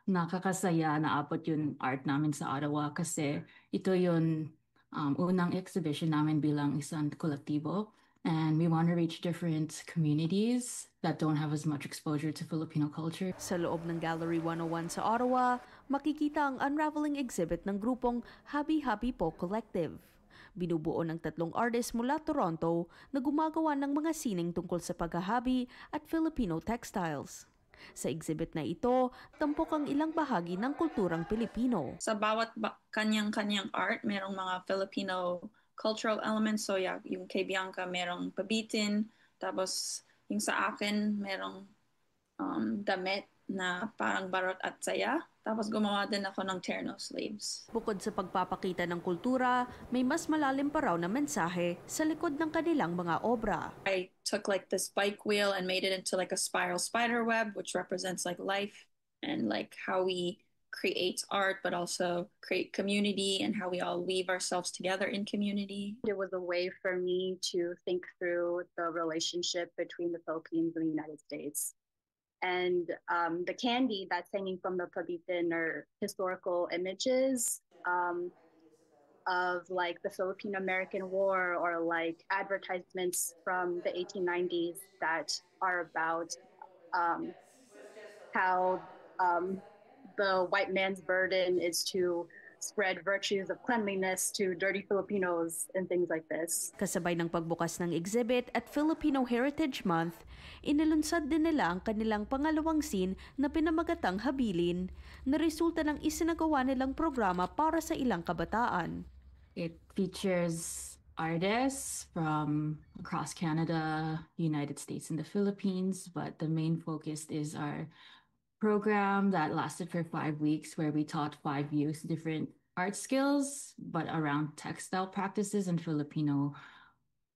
Nakakasaya na abot yung art namin sa Ottawa kasi ito yung unang exhibition namin bilang isang kolektibo. And we want to reach different communities that don't have as much exposure to Filipino culture. Sa loob ng Gallery 101 sa Ottawa, makikita ang unraveling exhibit ng grupong Happy Happy Po Collective. Binubuo ng 3 artists mula Toronto na gumagawa ng mga sining tungkol sa paghahabi at Filipino textiles. Sa exhibit na ito, tampok ang ilang bahagi ng kulturang Pilipino. Sa bawat kanyang-kanyang art, merong mga Filipino cultural elements. So yeah, yung kay Bianca merong pabitin, tapos yung sa akin merong damit na parang barot at saya. Tapos gumawa din ako ng terno sleeves. Bukod sa pagpapakita ng kultura, may mas malalim pa raw na mensahe sa likod ng kanilang mga obra. I took like this bike wheel and made it into like a spiral spider web, which represents like life and like how we create art, but also create community and how we all weave ourselves together in community. It was a way for me to think through the relationship between the Philippines and the United States. And the candy that's hanging from the pabitin are historical images of like the Philippine-American War or like advertisements from the 1890s that are about how the white man's burden is to spread virtues of cleanliness to dirty Filipinos and things like this. Kasabay ng pagbukas ng exhibit at Filipino Heritage Month, inilunsad din nila ang kanilang pangalawang scene na pinamagatang Habilin, na resulta ng isinagawa nilang programa para sa ilang kabataan. It features artists from across Canada, United States, and the Philippines, but the main focus is our program that lasted for 5 weeks where we taught 5 youths different art skills, but around textile practices and Filipino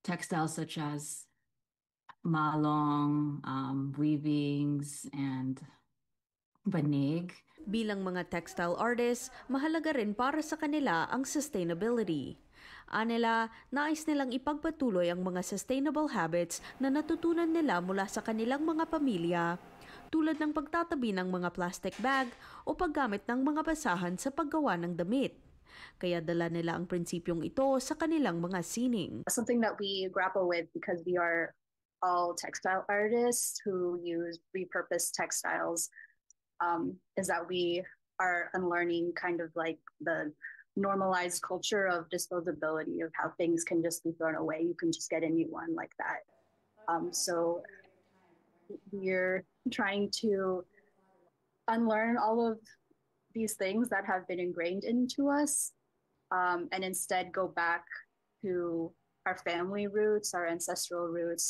textiles such as malong, weavings, and banig. Bilang mga textile artists, mahalaga rin para sa kanila ang sustainability. Anila, nais nilang ipagpatuloy ang mga sustainable habits na natutunan nila mula sa kanilang mga pamilya, tulad ng pagtatabi ng mga plastic bag o paggamit ng mga basahan sa paggawa ng damit. Kaya dala nila ang prinsipyong ito sa kanilang mga sining. Something that we grapple with because we are all textile artists who use repurposed textiles is that we are unlearning kind of like the normalized culture of disposability of how things can just be thrown away. You can just get a new one like that. So we're trying to unlearn all of these things that have been ingrained into us and instead go back to our family roots, our ancestral roots.